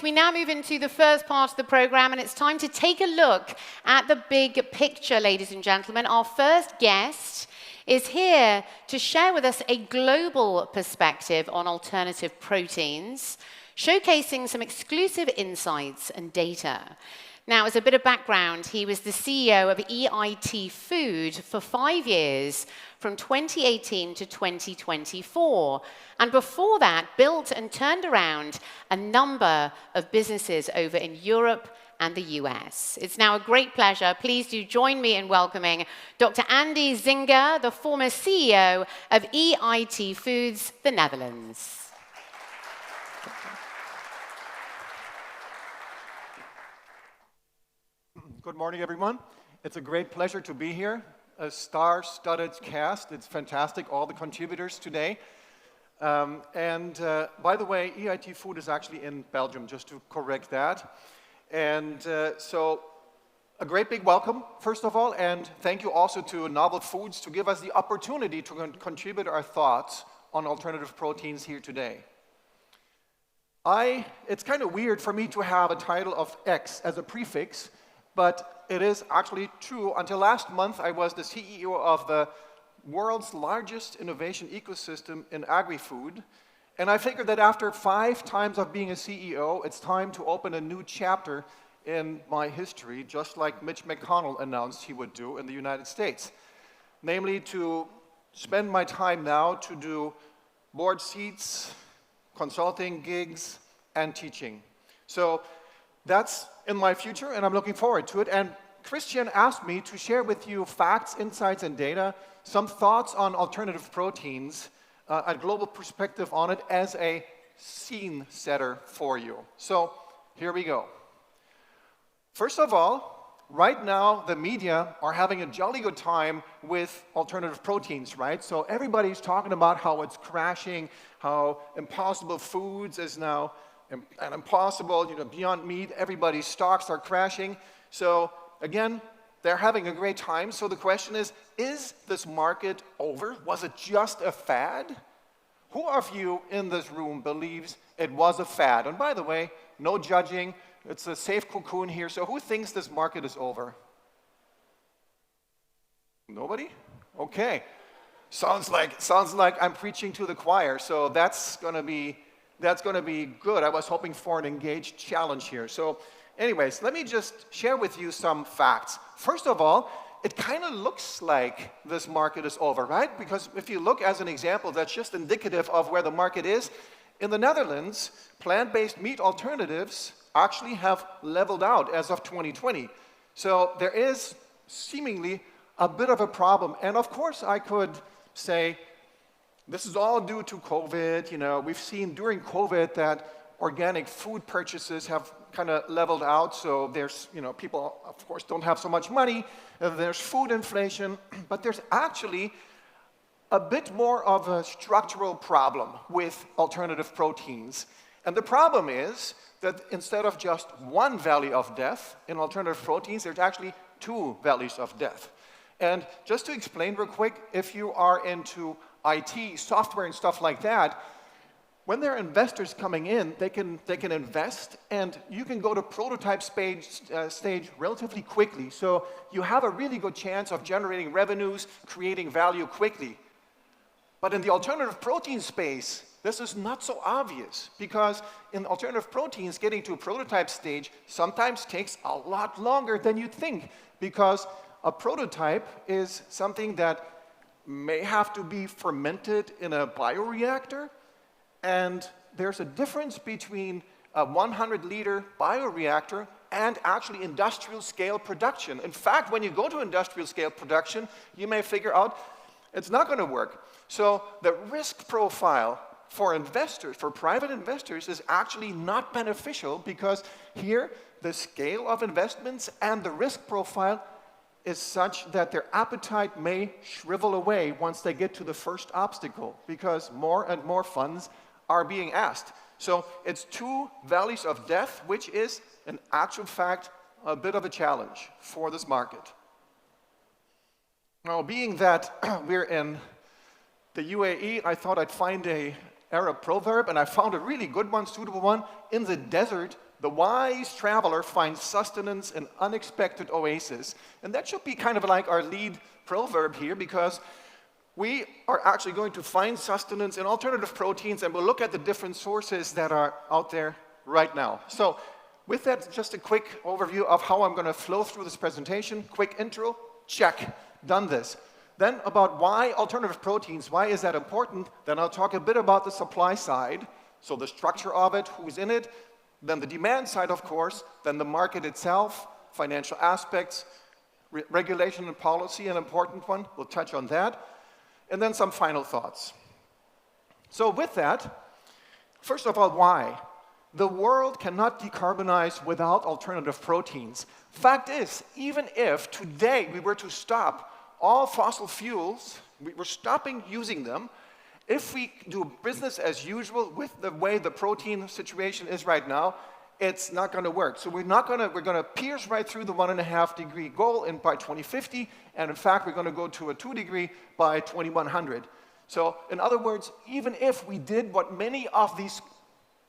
great. We now move into the first part of the program, and it's time to take a look at the big picture, ladies and gentlemen. Our first guest is here to share with us a global perspective on alternative proteins, showcasing some exclusive insights and data. Now, as a bit of background, he was the CEO of EIT Food for 5 years, from 2018 to 2024. And before that, built and turned around a number of businesses over in Europe and the US. It's now a great pleasure. Please do join me in welcoming Dr. Andy Zynga, the former CEO of EIT Foods, the Netherlands. Good morning, everyone. It's a great pleasure to be here. A star-studded cast. It's fantastic, all the contributors today. By the way, EIT Food is actually in Belgium, just to correct that. So a great big welcome, first of all, and thank you also to Novel Foods to give us the opportunity to contribute our thoughts on alternative proteins here today. It's kind of weird for me to have a title of X as a prefix, but it is actually true. Until last month, I was the CEO of the world's largest innovation ecosystem in agri-food. And I figured that after 5 times of being a CEO, it's time to open a new chapter in my history, just like Mitch McConnell announced he would do in the United States. Namely, to spend my time now to do board seats, consulting gigs, and teaching. So that's in my future, and I'm looking forward to it. And Christian asked me to share with you facts, insights, and data, some thoughts on alternative proteins, a global perspective on it as a scene setter for you. So here we go. First of all, right now, the media are having a jolly good time with alternative proteins, right? So everybody's talking about how it's crashing, how Impossible Foods is now an impossible, Beyond Meat, everybody's stocks are crashing. So again, they're having a great time. So the question is this market over? Was it just a fad? Who of you in this room believes it was a fad? And by the way, no judging. It's a safe cocoon here. So who thinks this market is over? Nobody? Okay. Sounds like I'm preaching to the choir. So that's going to be good. I was hoping for an engaged challenge here. So anyways, let me just share with you some facts. First of all, it kind of looks like this market is over, right? Because if you look as an example, that's just indicative of where the market is. In the Netherlands, plant-based meat alternatives actually have leveled out as of 2020. So there is seemingly a bit of a problem. And of course, I could say, this is all due to COVID. We've seen during COVID that organic food purchases have kind of leveled out. So there's, people, of course, don't have so much money. There's food inflation. But there's actually a bit more of a structural problem with alternative proteins. And the problem is that instead of just one valley of death in alternative proteins, there's actually 2 valleys of death. And just to explain real quick, if you are into IT, software, and stuff like that, when there are investors coming in, they can invest, and you can go to prototype stage relatively quickly. So you have a really good chance of generating revenues, creating value quickly. But in the alternative protein space, this is not so obvious, because in alternative proteins, getting to a prototype stage sometimes takes a lot longer than you'd think, because a prototype is something that may have to be fermented in a bioreactor, and there's a difference between a 100-liter bioreactor and actually industrial scale production. In fact, when you go to industrial scale production, you may figure out it's not going to work. So the risk profile for investors, for private investors, is actually not beneficial, because here the scale of investments and the risk profile is such that their appetite may shrivel away once they get to the first obstacle, because more and more funds are being asked. So it's 2 valleys of death, which is, in actual fact, a bit of a challenge for this market. Now, being that we're in the UAE, I thought I'd find an Arab proverb, and I found a really good one, suitable one. In the desert, The wise traveler finds sustenance in unexpected oases. And that should be kind of like our lead proverb here, because we are actually going to find sustenance in alternative proteins, and we'll look at the different sources that are out there right now. So with that, just a quick overview of how I'm going to flow through this presentation. Quick intro, check, done this. Then about why alternative proteins, why is that important? Then I'll talk a bit about the supply side, so the structure of it, who's in it, then the demand side, of course, then the market itself, financial aspects, regulation and policy, an important one, we'll touch on that, and then some final thoughts. So with that, first of all, why? The world cannot decarbonize without alternative proteins. Fact is, even if today we were to stop all fossil fuels, we're stopping using them, if we do business as usual with the way the protein situation is right now, it's not going to work. So we're going to pierce right through the 1.5 degree goal by 2050, and in fact, we're going to go to a 2 degree by 2100. So in other words, even if we did what many of these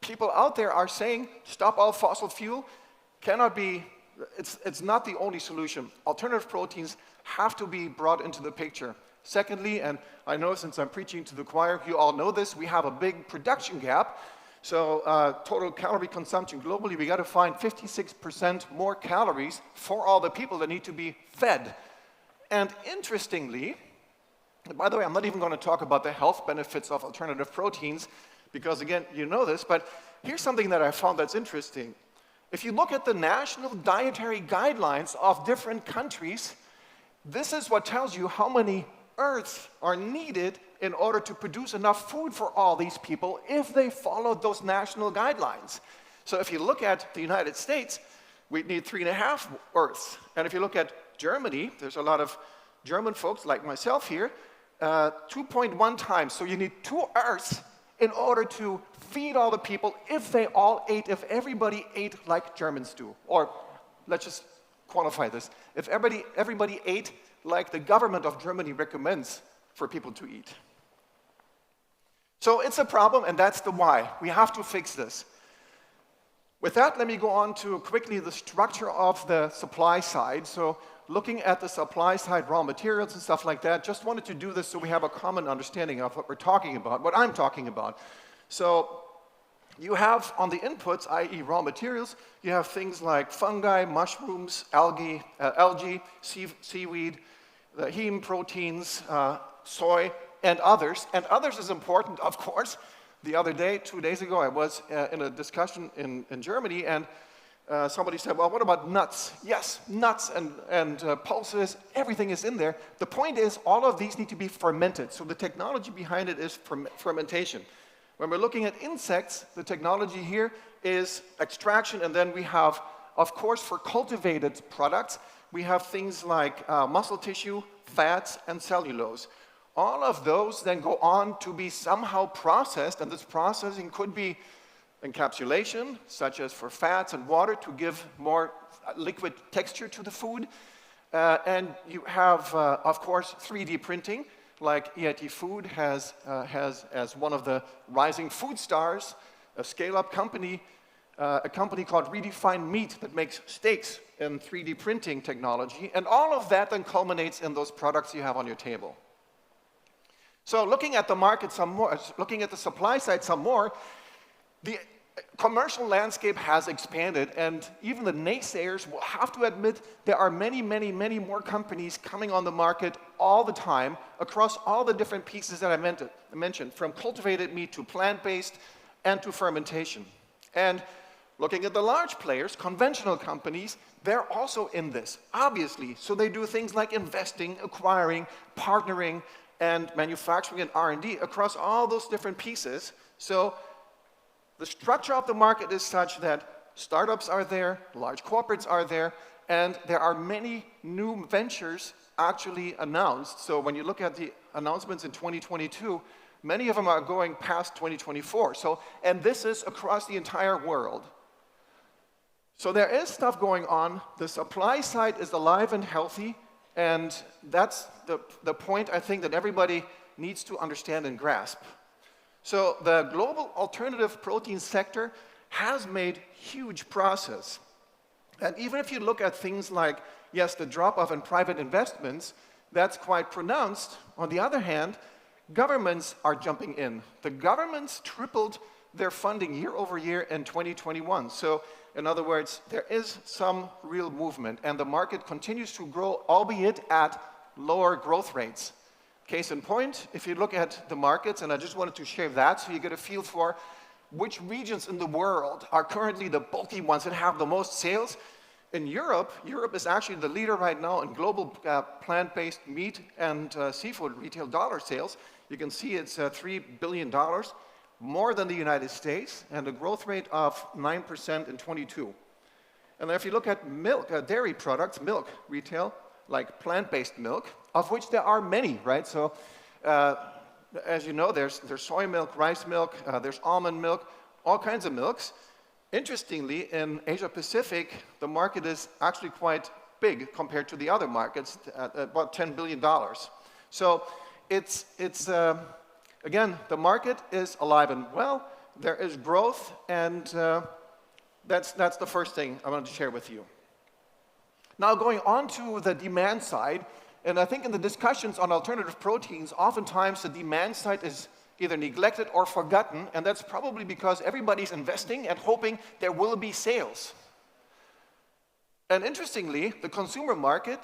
people out there are saying, stop all fossil fuel, cannot be, it's not the only solution. Alternative proteins have to be brought into the picture. Secondly, and I know since I'm preaching to the choir, you all know this, we have a big production gap. So total calorie consumption globally, we got to find 56% more calories for all the people that need to be fed. And interestingly, by the way, I'm not even going to talk about the health benefits of alternative proteins, because again, you know this, but here's something that I found that's interesting. If you look at the national dietary guidelines of different countries, this is what tells you how many Earths are needed in order to produce enough food for all these people if they followed those national guidelines. So if you look at the United States, we need 3.5 Earths. And if you look at Germany, there's a lot of German folks like myself here, 2.1 times. So you need 2 Earths in order to feed all the people if everybody ate like Germans do. Or let's just quantify this. If everybody ate like the government of Germany recommends for people to eat. So it's a problem, and that's the why. We have to fix this. With that, let me go on to quickly the structure of the supply side. So looking at the supply side, raw materials and stuff like that, just wanted to do this so we have a common understanding of what we're talking about, what I'm talking about. So you have on the inputs, i.e. raw materials, you have things like fungi, mushrooms, algae, seaweed, the heme proteins, soy, and others. And others is important, of course. The other day, 2 days ago, I was in a discussion in Germany, and somebody said, well, what about nuts? Yes, nuts and pulses, everything is in there. The point is, all of these need to be fermented. So the technology behind it is fermentation. When we're looking at insects, the technology here is extraction, and then we have, of course, for cultivated products, we have things like muscle tissue, fats, and cellulose. All of those then go on to be somehow processed, and this processing could be encapsulation, such as for fats and water to give more liquid texture to the food. And you have, of course, 3D printing, like EIT Food has as one of the rising food stars, a scale-up company, a company called Redefined Meat that makes steaks in 3D printing technology. And all of that then culminates in those products you have on your table. So looking at the market some more, looking at the supply side some more, the commercial landscape has expanded, and even the naysayers will have to admit there are many, many, many more companies coming on the market all the time across all the different pieces that I mentioned, from cultivated meat to plant-based and to fermentation. And looking at the large players, conventional companies, they're also in this, obviously. So they do things like investing, acquiring, partnering, and manufacturing and R&D across all those different pieces. So the structure of the market is such that startups are there, large corporates are there, and there are many new ventures actually announced. So when you look at the announcements in 2022, many of them are going past 2024. And this is across the entire world. So there is stuff going on. The supply side is alive and healthy, and that's the point I think that everybody needs to understand and grasp. So the global alternative protein sector has made huge progress. And even if you look at things like, yes, the drop-off in private investments, that's quite pronounced. On the other hand, governments are jumping in. The governments tripled their funding year over year in 2021. So in other words, there is some real movement, and the market continues to grow, albeit at lower growth rates. Case in point, if you look at the markets, and I just wanted to share that so you get a feel for which regions in the world are currently the bulky ones that have the most sales. In Europe, Europe is actually the leader right now in global plant-based meat and seafood retail dollar sales. You can see it's $3 billion, more than the United States, and a growth rate of 9% in 22. And if you look at milk, dairy products, milk retail, like plant-based milk, of which there are many, right? So, as you know, there's soy milk, rice milk, there's almond milk, all kinds of milks. Interestingly, in Asia Pacific, the market is actually quite big compared to the other markets, at about $10 billion. So it's again, the market is alive and well, there is growth, and that's the first thing I wanted to share with you. Now going on to the demand side, and I think in the discussions on alternative proteins, oftentimes the demand side is either neglected or forgotten, and that's probably because everybody's investing and hoping there will be sales. And interestingly, the consumer market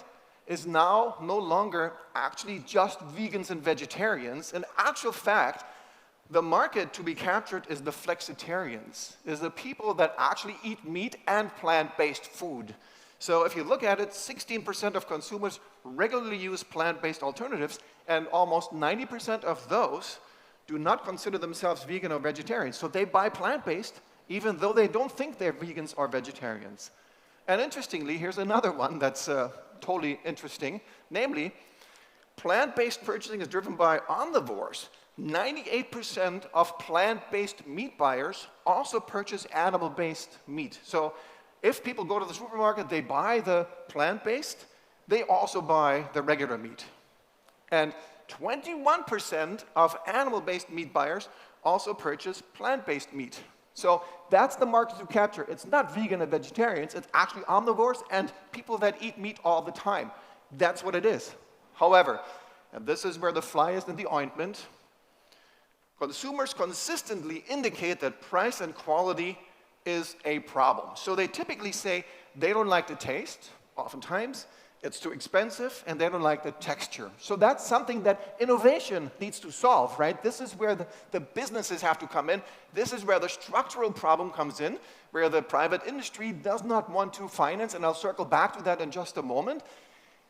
is now no longer actually just vegans and vegetarians. In actual fact, the market to be captured is the flexitarians, is the people that actually eat meat and plant-based food. So if you look at it, 16% of consumers regularly use plant-based alternatives, and almost 90% of those do not consider themselves vegan or vegetarian. So they buy plant-based, even though they don't think they're vegans or vegetarians. And interestingly, here's another one that's totally interesting. Namely, plant-based purchasing is driven by omnivores. 98% of plant-based meat buyers also purchase animal-based meat. So if people go to the supermarket, they buy the plant-based, they also buy the regular meat. And 21% of animal-based meat buyers also purchase plant-based meat. So that's the market to capture. It's not vegan and vegetarians, it's actually omnivores and people that eat meat all the time. That's what it is. However, and this is where the fly is in the ointment, consumers consistently indicate that price and quality is a problem. So they typically say they don't like the taste, oftentimes, it's too expensive, and they don't like the texture. So that's something that innovation needs to solve, right? This is where the businesses have to come in. This is where the structural problem comes in, where the private industry does not want to finance, and I'll circle back to that in just a moment.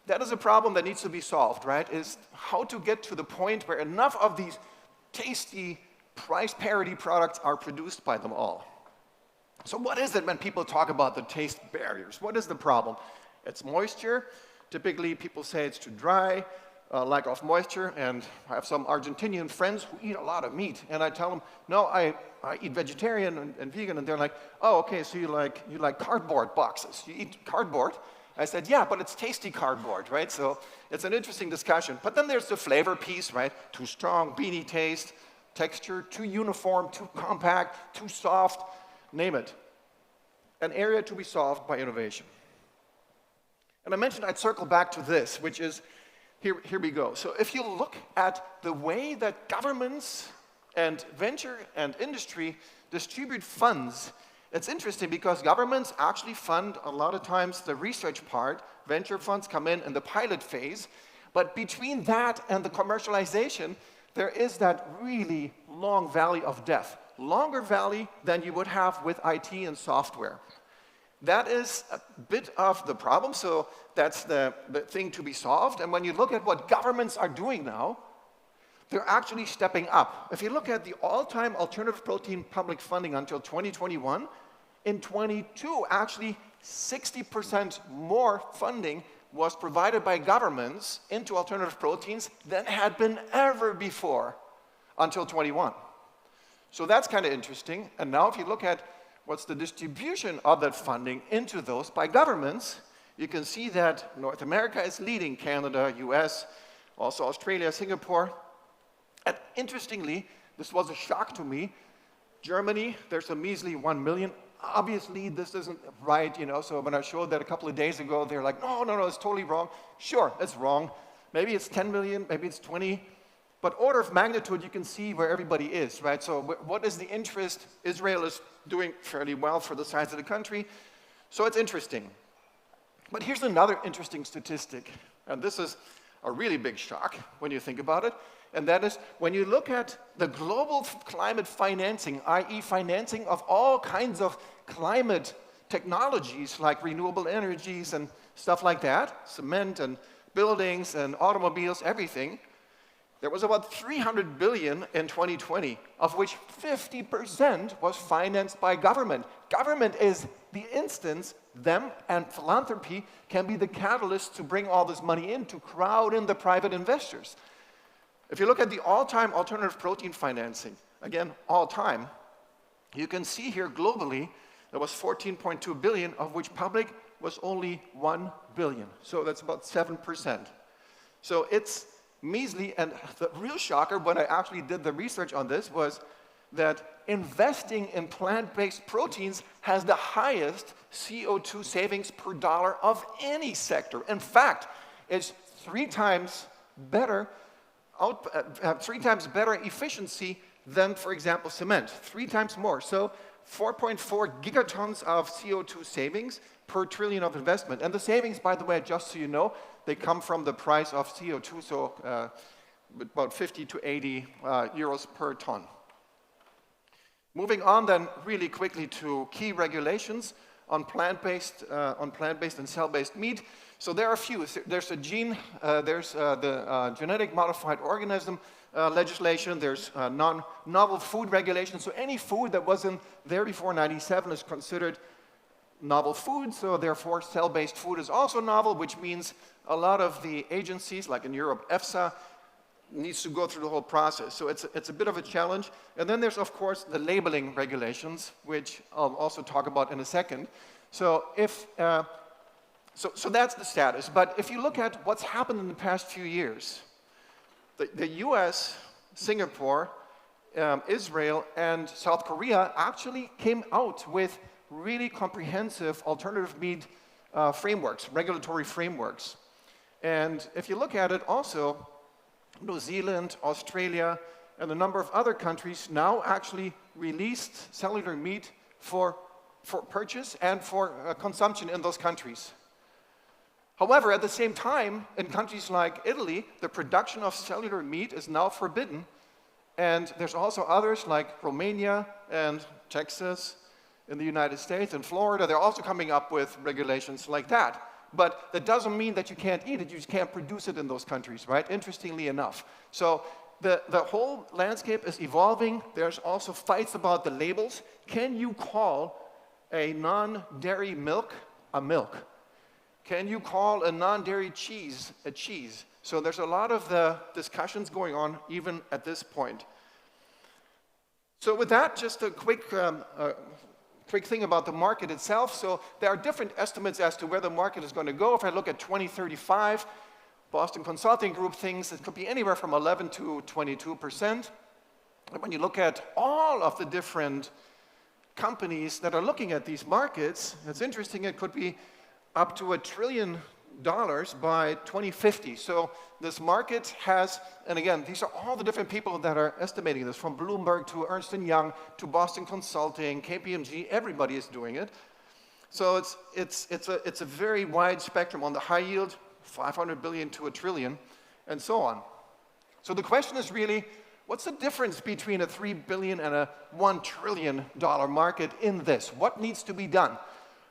That is a problem that needs to be solved, right? Is how to get to the point where enough of these tasty price parity products are produced by them all. So what is it when people talk about the taste barriers? What is the problem? It's moisture. Typically, people say it's too dry, lack of moisture, and I have some Argentinian friends who eat a lot of meat, and I tell them, no, I eat vegetarian and vegan, and they're like, oh, okay, so you like cardboard boxes. You eat cardboard? I said, yeah, but it's tasty cardboard, right? So it's an interesting discussion. But then there's the flavor piece, right? Too strong, beany taste, texture, too uniform, too compact, too soft, name it. An area to be solved by innovation. And I mentioned I'd circle back to this, which is, here we go. So if you look at the way that governments and venture and industry distribute funds, it's interesting because governments actually fund a lot of times the research part. Venture funds come in the pilot phase. But between that and the commercialization, there is that really long valley of death. Longer valley than you would have with IT and software. That is a bit of the problem, so that's the thing to be solved. And when you look at what governments are doing now, they're actually stepping up. If you look at the all-time alternative protein public funding until 2021, in 22, actually 60% more funding was provided by governments into alternative proteins than had been ever before until 21. So that's kind of interesting. And now if you look at what's the distribution of that funding into those by governments, you can see that North America is leading, Canada, US, also Australia, Singapore. And interestingly, this was a shock to me, Germany, there's a measly 1 million. Obviously, this isn't right, so when I showed that a couple of days ago, they're like, no, it's totally wrong. Sure, it's wrong. Maybe it's 10 million, maybe it's 20. But order of magnitude, you can see where everybody is, right? So what is the interest? Israel is doing fairly well for the size of the country. So it's interesting. But here's another interesting statistic. And this is a really big shock when you think about it. And that is when you look at the global climate financing, i.e. financing of all kinds of climate technologies like renewable energies and stuff like that, cement and buildings and automobiles, everything, there was about 300 billion in 2020, of which 50% was financed by government. Government is the instance, them and philanthropy can be the catalyst to bring all this money in, to crowd in the private investors. If you look at the all-time alternative protein financing, again, all-time, you can see here globally, there was 14.2 billion, of which public was only 1 billion. So that's about 7%. So it's measly, and the real shocker when I actually did the research on this was that investing in plant-based proteins has the highest CO2 savings per dollar of any sector. In fact, it's 3 times better efficiency than, for example, cement, 3 times more. So 4.4 gigatons of CO2 savings per trillion of investment. And the savings, by the way, just so you know, they come from the price of CO2, so about 50 to 80 euros per ton. Moving on then really quickly to key regulations on plant-based and cell-based meat. So there are a few. There's a gene, there's the genetic modified organism legislation, there's novel food regulation. So any food that wasn't there before 97 is considered novel food, so therefore cell-based food is also novel, which means a lot of the agencies, like in Europe, EFSA, needs to go through the whole process. So it's a bit of a challenge. And then there's, of course, the labeling regulations, which I'll also talk about in a second. So so that's the status. But if you look at what's happened in the past few years, the US, Singapore, Israel, and South Korea actually came out with really comprehensive alternative meat frameworks, regulatory frameworks. And if you look at it also, New Zealand, Australia, and a number of other countries now actually released cellular meat for purchase and for consumption in those countries. However, at the same time, in countries like Italy, the production of cellular meat is now forbidden. And there's also others like Romania and Texas in the United States and Florida. They're also coming up with regulations like that. But that doesn't mean that you can't eat it. You just can't produce it in those countries, right? Interestingly enough. So the whole landscape is evolving. There's also fights about the labels. Can you call a non-dairy milk a milk? Can you call a non-dairy cheese a cheese? So there's a lot of the discussions going on even at this point. So with that, just a quick thing about the market itself. So there are different estimates as to where the market is going to go. If I look at 2035, Boston Consulting Group thinks it could be anywhere from 11 to 22%. And when you look at all of the different companies that are looking at these markets, it's interesting, it could be up to $1 trillion by 2050. So this market has, and again, these are all the different people that are estimating this, from Bloomberg to Ernst & Young to Boston Consulting, KPMG, everybody is doing it. So it's a very wide spectrum. On the high yield, 500 billion to $1 trillion, and so on. So the question is really, what's the difference between a $3 billion and a $1 trillion market in this? What needs to be done?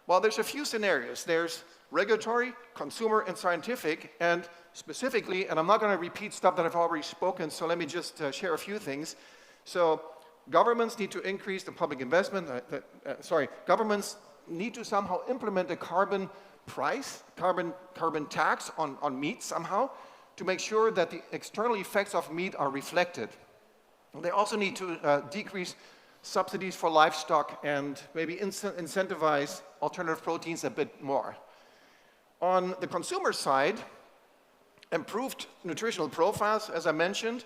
Well, there's a few scenarios. There's regulatory, consumer, and scientific, and specifically, and I'm not going to repeat stuff that I've already spoken, so let me just share a few things. So governments need to increase the public investment. Governments need to somehow implement a carbon price, carbon tax on meat somehow, to make sure that the external effects of meat are reflected. They also need to decrease subsidies for livestock and maybe incentivize alternative proteins a bit more. On the consumer side, improved nutritional profiles, as I mentioned,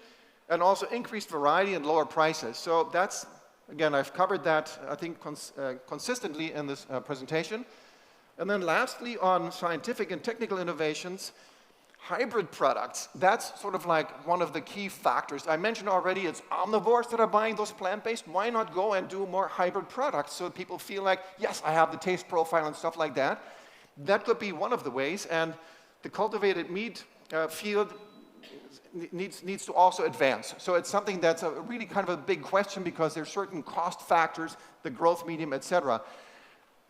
and also increased variety and lower prices. So that's Again, I've covered that, I think, consistently in this presentation. And then lastly, on scientific and technical innovations, hybrid products, that's sort of like one of the key factors. I mentioned already it's omnivores that are buying those plant-based. Why not go and do more hybrid products so people feel like, yes, I have the taste profile and stuff like that. That could be one of the ways. And the cultivated meat field needs to also advance. So it's something that's a really kind of a big question because there's certain cost factors, the growth medium, etc.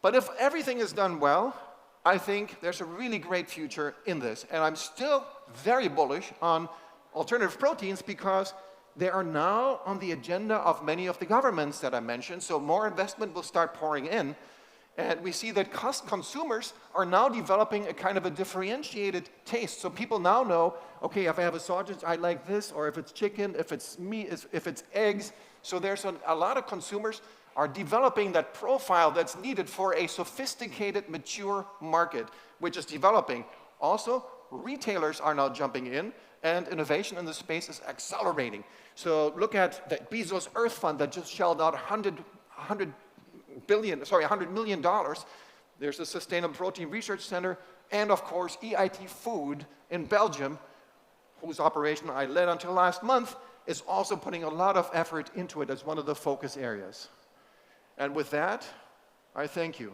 But if everything is done well, I think there's a really great future in this. And I'm still very bullish on alternative proteins because they are now on the agenda of many of the governments that I mentioned. So more investment will start pouring in. And we see that consumers are now developing a kind of a differentiated taste. So people now know, okay, if I have a sausage, I like this, or if it's chicken, if it's meat, if it's eggs. So there's a lot of consumers are developing that profile that's needed for a sophisticated, mature market, which is developing. Also, retailers are now jumping in, and innovation in the space is accelerating. So look at the Bezos Earth Fund that just shelled out $100 million. There's a Sustainable Protein Research Center, and of course, EIT Food in Belgium, whose operation I led until last month, is also putting a lot of effort into it as one of the focus areas. And with that, I thank you.